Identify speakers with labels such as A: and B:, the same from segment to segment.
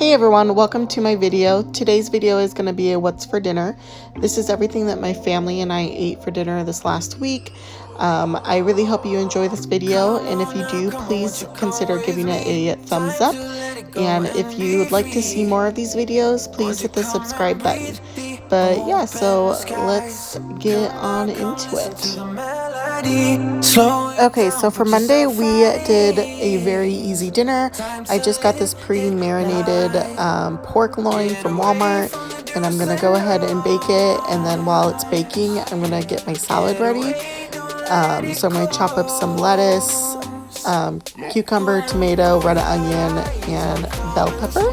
A: Hey everyone, welcome to my video. Today's video is going to be a what's for dinner. This is everything that my family and I ate for dinner this last week. I really hope you enjoy this video, and if you do, please consider giving it a thumbs up. And if you would like to see more of these videos, please hit the subscribe button. But yeah, so let's get on into it. Okay, so for Monday we did a very easy dinner. I just got this pre-marinated pork loin from Walmart, and I'm gonna go ahead and bake it, and then while it's baking I'm gonna get my salad ready. So I'm gonna chop up some lettuce, cucumber, tomato, red onion, and bell pepper.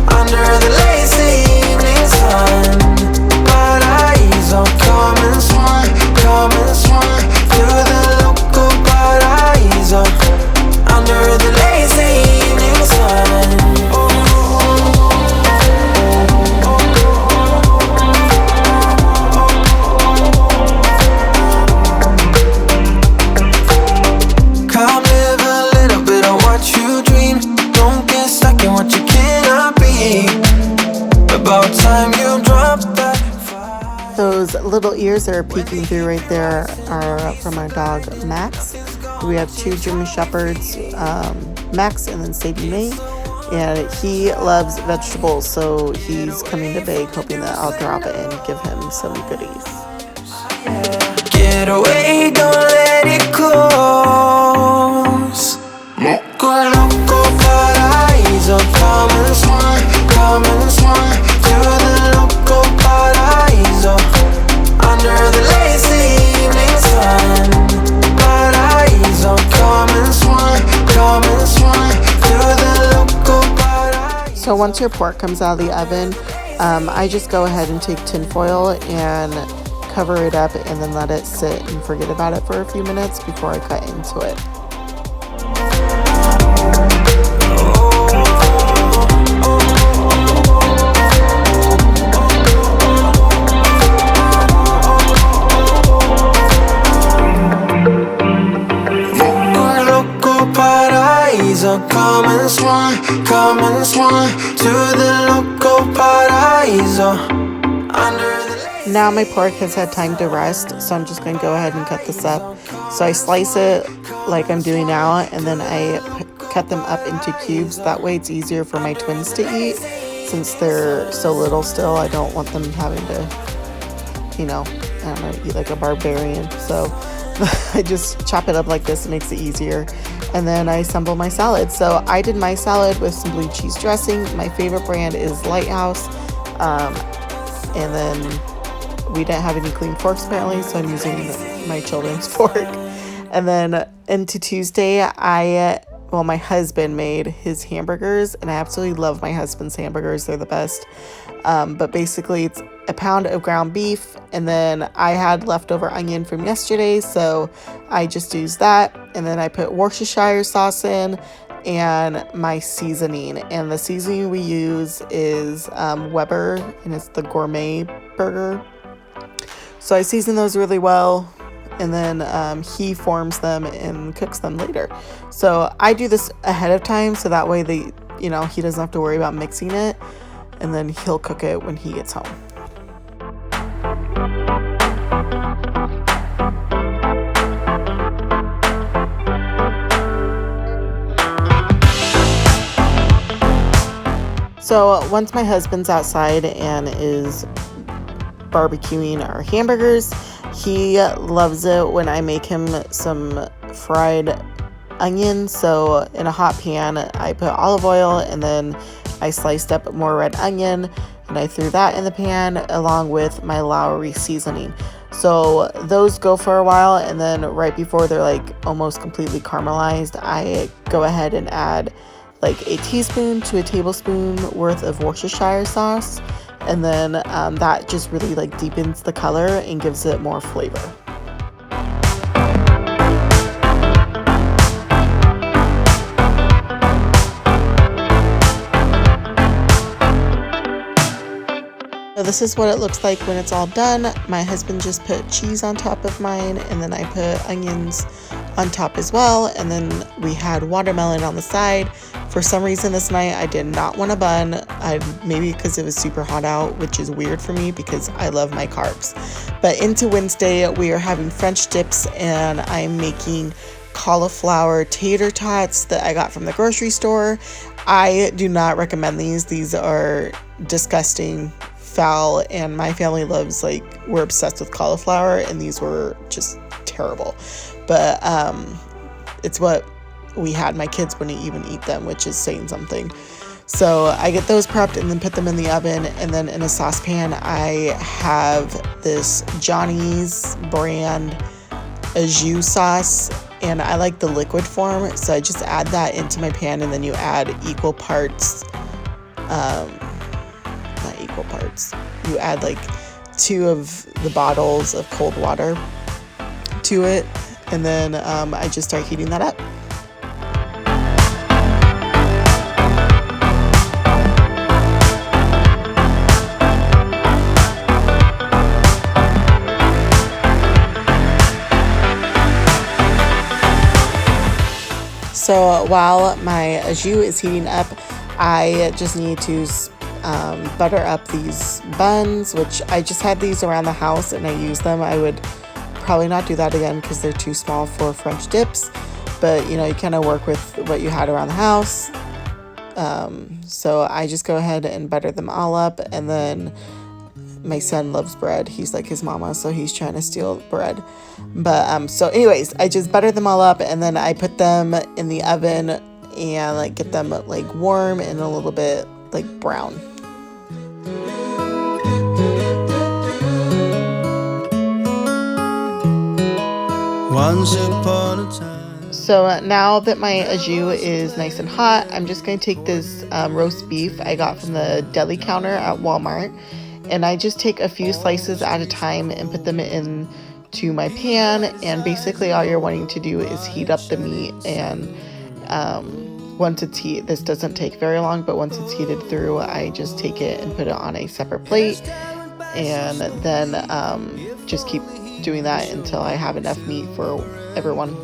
A: Under the lazy evening sun, Paraíso, come and swim to the local Paraíso. Under the lazy evening sun. Come live a little bit of what you dream. Don't get stuck in what you cannot be. About time you drop that. Those little ears that are peeking through right there are from our dog Max. We have two German Shepherds, Max and then Sadie Mae, and he loves vegetables, so he's coming to bake, hoping that I'll drop it and give him some goodies. Get away, don't let it close. Loco, loco, paraíso, come and swim to the local paraíso. Under the lazy evening sun, paraíso, come and swim to the local paraíso. So once your pork comes out of the oven, I just go ahead and take tin foil and cover it up and then let it sit and forget about it for a few minutes before I cut into it. Come and swim to the local paraíso. Now my pork has had time to rest, so I'm just going to go ahead and cut this up. So I slice it like I'm doing now, and then I cut them up into cubes. That way it's easier for my twins to eat. Since they're so little still, I don't want them having to, you know, I don't know, eat like a barbarian. So I just chop it up like this. It makes it easier. And then I assemble my salad. So I did my salad with some blue cheese dressing. My favorite brand is Lighthouse. And then we didn't have any clean forks apparently, so I'm using my children's fork. And then into Tuesday, my husband made his hamburgers, and I absolutely love my husband's hamburgers. They're the best. But basically it's a pound of ground beef, and then I had leftover onion from yesterday, so I just used that. And then I put Worcestershire sauce in and my seasoning, and the seasoning we use is Weber, and it's the gourmet burger. So I season those really well, and then he forms them and cooks them later. So I do this ahead of time, so that way he doesn't have to worry about mixing it, and then he'll cook it when he gets home. So once my husband's outside and is barbecuing our hamburgers, he loves it when I make him some fried onion. So in a hot pan, I put olive oil, and then I sliced up more red onion, and I threw that in the pan along with my Lowry seasoning. So those go for a while, and then right before they're like almost completely caramelized, I go ahead and add like a teaspoon to a tablespoon worth of Worcestershire sauce, and then that just really like deepens the color and gives it more flavor. So this is what it looks like when it's all done. My husband just put cheese on top of mine, and then I put onions on top as well. And then we had watermelon on the side. For some reason this night I did not want a bun. Maybe because it was super hot out, which is weird for me because I love my carbs. But into Wednesday, we are having French dips, and I'm making cauliflower tater tots that I got from the grocery store. I do not recommend these. These are disgusting, foul, and my family loves, like, we're obsessed with cauliflower, and these were just terrible. But it's what we had. My kids wouldn't even eat them, which is saying something. So I get those prepped and then put them in the oven, and then in a saucepan I have this Johnny's brand au jus sauce, and I like the liquid form, so I just add that into my pan, and then you add equal parts, not equal parts, you add like 2 of the bottles of cold water to it, and then I just start heating that up. So while my au jus is heating up, I just need to butter up these buns, which I just had these around the house and I use them. I would probably not do that again because they're too small for French dips, but you know, you kind of work with what you had around the house. So I just go ahead and butter them all up, and then my son loves bread. He's like his mama, so he's trying to steal bread. But so anyways, I just butter them all up, and then I put them in the oven and like get them like warm and a little bit like brown. Once upon a time. So now that my au jus is nice and hot, I'm just going to take this roast beef I got from the deli counter at Walmart, and I just take a few slices at a time and put them into my pan. And basically all you're wanting to do is heat up the meat, and once it's heated, this doesn't take very long, but once it's heated through, I just take it and put it on a separate plate, and then just keep doing that until I have enough meat for everyone.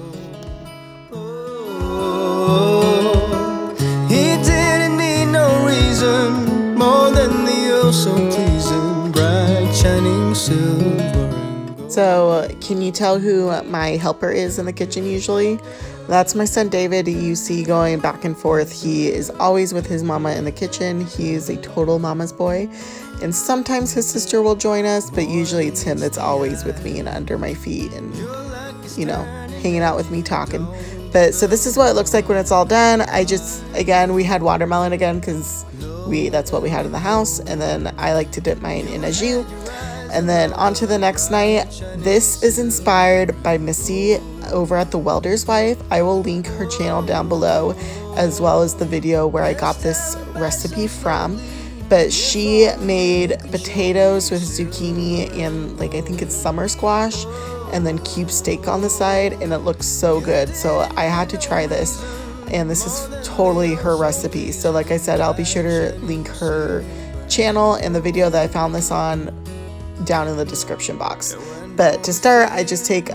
A: He didn't need no reason more than the oh so pleasing bright shining silver. So can you tell who my helper is in the kitchen usually? That's my son David. You see going back and forth. He is always with his mama in the kitchen. He is a total mama's boy. And sometimes his sister will join us, but usually it's him that's always with me and under my feet and, you know, hanging out with me talking. But so this is what it looks like when it's all done. Again, we had watermelon again because that's what we had in the house. And then I like to dip mine in au jus. And then on to the next night. This is inspired by Missy over at The Welder's Wife. I will link her channel down below, as well as the video where I got this recipe from. But she made potatoes with zucchini and like I think it's summer squash, and then cube steak on the side, and it looks so good. So I had to try this, and this is totally her recipe. So like I said, I'll be sure to link her channel and the video that I found this on down in the description box. But to start, I just take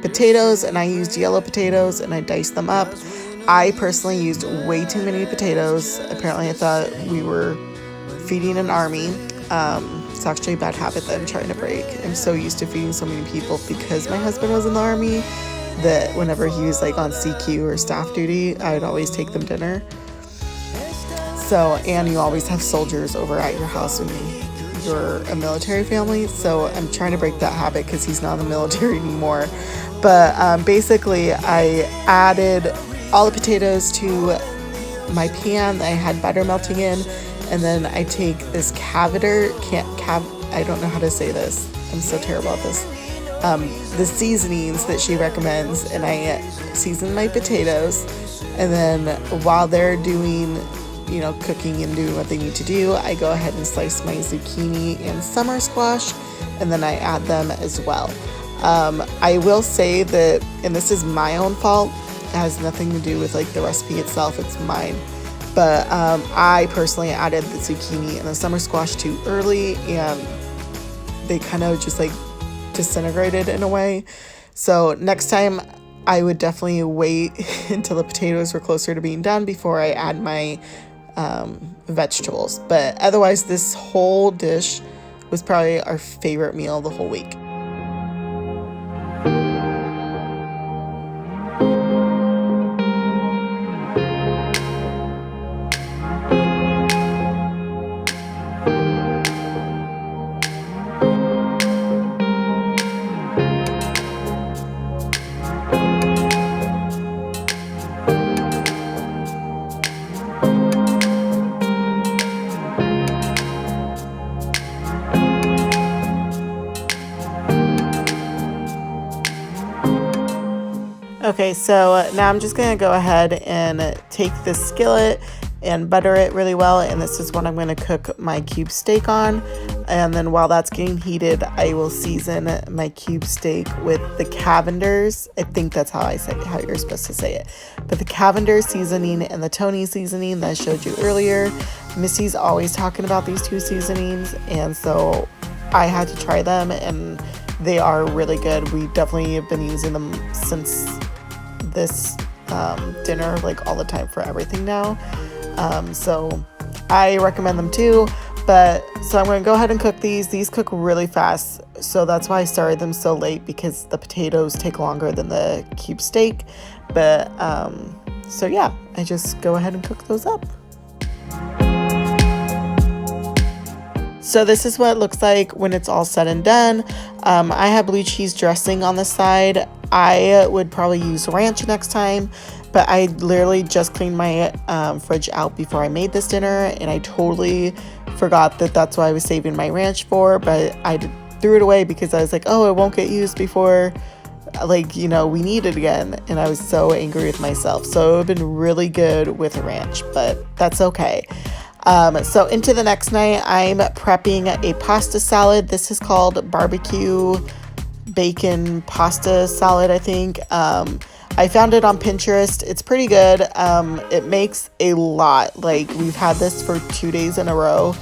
A: potatoes, and I used yellow potatoes, and I diced them up. I personally used way too many potatoes. Apparently I thought we were feeding an army. It's actually a bad habit that I'm trying to break. I'm so used to feeding so many people because my husband was in the army that whenever he was like on CQ or staff duty, I would always take them dinner. So, and you always have soldiers over at your house when you're a military family. So I'm trying to break that habit because he's not in the military anymore. But basically I added all the potatoes to my pan that I had butter melting in, and then I take this I don't know how to say this. I'm so terrible at this. The seasonings that she recommends, and I season my potatoes, and then while they're doing, you know, cooking and doing what they need to do, I go ahead and slice my zucchini and summer squash, and then I add them as well. I will say that, and this is my own fault, it has nothing to do with like the recipe itself, it's mine, but I personally added the zucchini and the summer squash too early, and they kind of just like disintegrated in a way. So next time I would definitely wait until the potatoes were closer to being done before I add my vegetables. But otherwise, this whole dish was probably our favorite meal the whole week. Okay, so now I'm just going to go ahead and take this skillet and butter it really well, and this is what I'm going to cook my cube steak on. And then while that's getting heated, I will season my cube steak with the Cavender's. I think that's how you're supposed to say it. But the Cavender's seasoning and the Tony seasoning that I showed you earlier. Missy's always talking about these two seasonings, and so I had to try them, and they are really good. We definitely have been using them since this dinner, like all the time for everything now. So I recommend them too. But so I'm going to go ahead and cook these. These cook really fast, so that's why I started them so late, because the potatoes take longer than the cube steak. But so yeah, I just go ahead and cook those up. So this is what it looks like when it's all said and done. I have blue cheese dressing on the side. I would probably use ranch next time, but I literally just cleaned my fridge out before I made this dinner, and I totally forgot that that's what I was saving my ranch for, but I threw it away because I was like, oh, it won't get used before, like, you know, we need it again, and I was so angry with myself. So it would have been really good with ranch, but that's okay. So into the next night, I'm prepping a pasta salad. This is called barbecue bacon pasta salad, I think. I found it on Pinterest. It's pretty good. It makes a lot. Like, we've had this for 2 days in a row,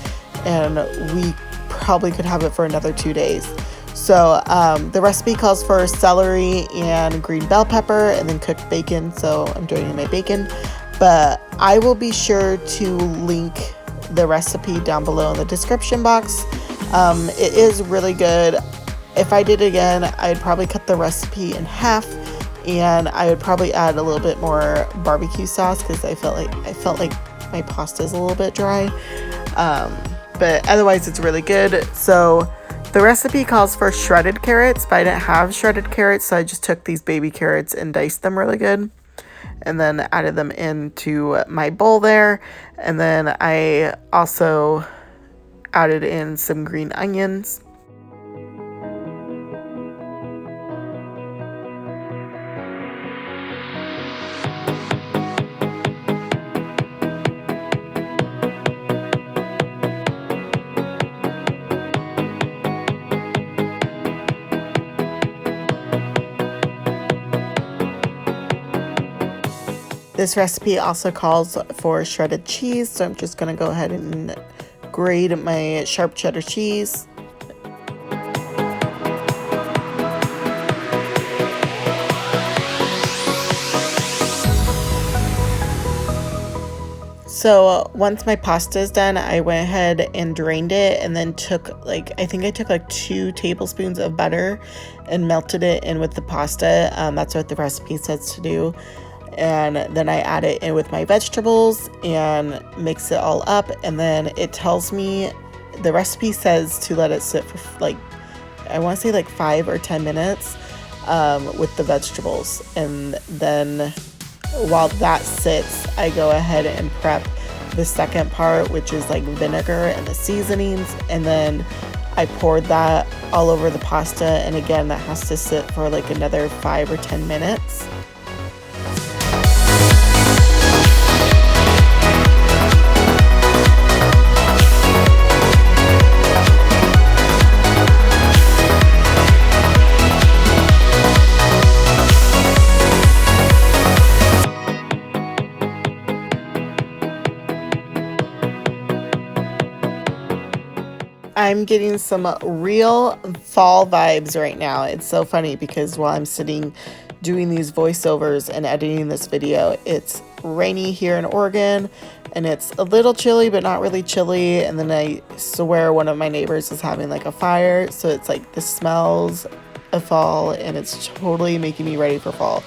A: and we probably could have it for another 2 days. So the recipe calls for celery and green bell pepper and then cooked bacon. So I'm doing my bacon. But I will be sure to link the recipe down below in the description box. It is really good. If I did it again, I'd probably cut the recipe in half, and I would probably add a little bit more barbecue sauce because I felt like my pasta is a little bit dry. But otherwise, it's really good. So the recipe calls for shredded carrots, but I didn't have shredded carrots, so I just took these baby carrots and diced them really good, and then added them into my bowl there. And then I also added in some green onions. This recipe also calls for shredded cheese, so I'm just going to go ahead and grate my sharp cheddar cheese. So once my pasta is done, I went ahead and drained it, and then took I think I took 2 tablespoons of butter and melted it in with the pasta. That's what the recipe says to do. And then I add it in with my vegetables and mix it all up. And then it tells me, the recipe says to let it sit for I want to say 5 or 10 minutes with the vegetables. And then while that sits, I go ahead and prep the second part, which is vinegar and the seasonings. And then I poured that all over the pasta. And again, that has to sit for another 5 or 10 minutes. I'm getting some real fall vibes right now. It's so funny because while I'm sitting doing these voiceovers and editing this video. It's rainy here in Oregon, and it's a little chilly, but not really chilly. And then I swear one of my neighbors is having like a fire. So it's like the smells of fall, and it's totally making me ready for fall,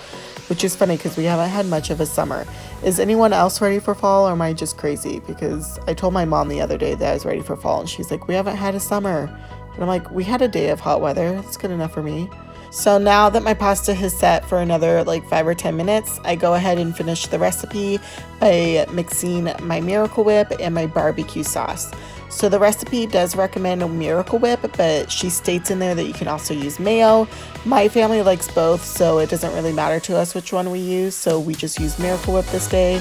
A: which is funny because we haven't had much of a summer. Is anyone else ready for fall, or am I just crazy? Because I told my mom the other day that I was ready for fall, and she's like, we haven't had a summer. And I'm like, we had a day of hot weather. That's good enough for me. So now that my pasta has set for another like 5 or 10 minutes, I go ahead and finish the recipe by mixing my Miracle Whip and my barbecue sauce. So the recipe does recommend a Miracle Whip, but she states in there that you can also use mayo. My family likes both, so it doesn't really matter to us which one we use. So we just use Miracle Whip this day.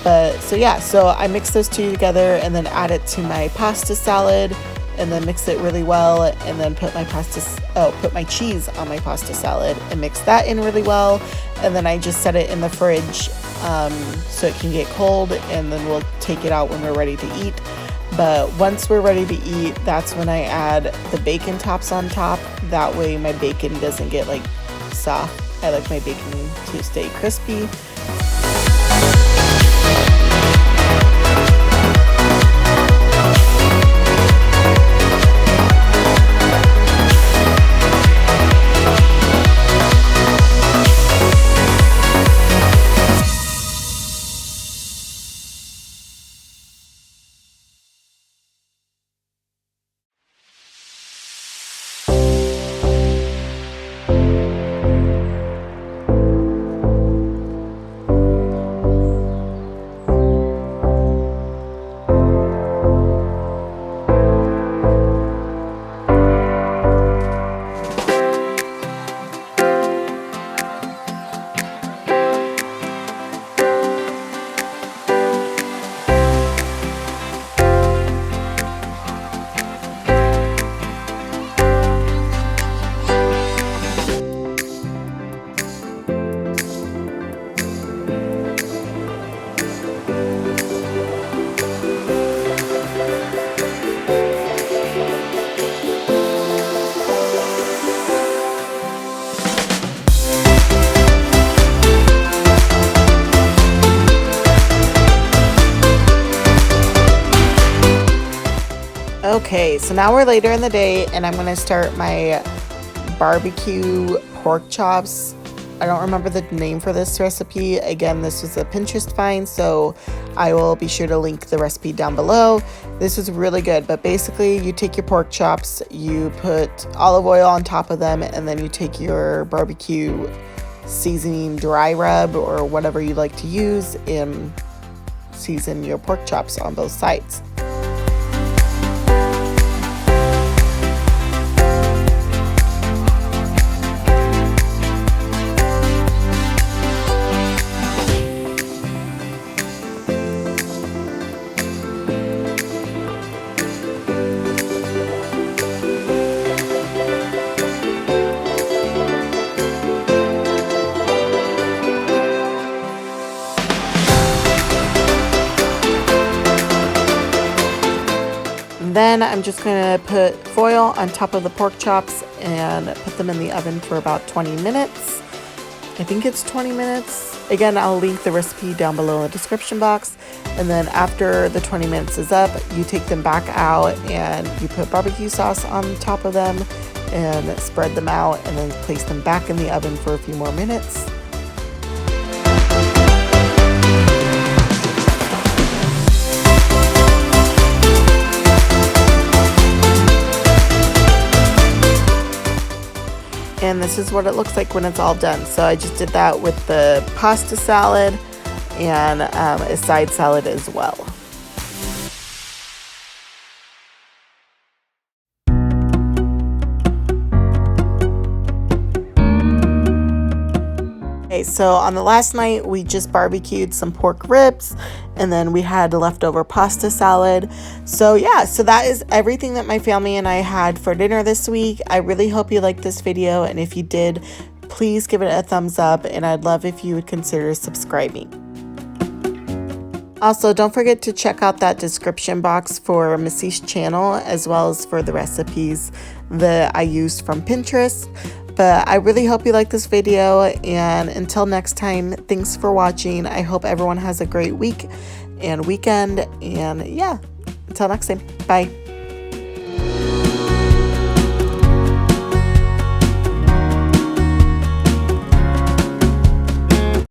A: But so yeah, so I mix those two together and then add it to my pasta salad, and then mix it really well, and then put my cheese on my pasta salad and mix that in really well. And then I just set it in the fridge so it can get cold, and then we'll take it out when we're ready to eat. But once we're ready to eat, that's when I add the bacon tops on top. That way my bacon doesn't get like soft. I like my bacon to stay crispy. Okay, so now we're later in the day, and I'm going to start my barbecue pork chops. I don't remember the name for this recipe. Again, this was a Pinterest find, so I will be sure to link the recipe down below. This was really good, but basically you take your pork chops, you put olive oil on top of them, and then you take your barbecue seasoning dry rub or whatever you like to use and season your pork chops on both sides. Then I'm just going to put foil on top of the pork chops and put them in the oven for about 20 minutes. I think it's 20 minutes. Again, I'll link the recipe down below in the description box. And then after the 20 minutes is up, you take them back out and you put barbecue sauce on top of them and spread them out, and then place them back in the oven for a few more minutes. And this is what it looks like when it's all done. So I just did that with the pasta salad and a side salad as well. Okay, so on the last night we just barbecued some pork ribs, and then we had leftover pasta salad. So yeah, so that is everything that my family and I had for dinner this week. I really hope you liked this video, and if you did, please give it a thumbs up, and I'd love if you would consider subscribing. Also, don't forget to check out that description box for Missy's channel, as well as for the recipes that I used from Pinterest. But I really hope you like this video, and until next time, thanks for watching. I hope everyone has a great week and weekend, and yeah, until next time, bye.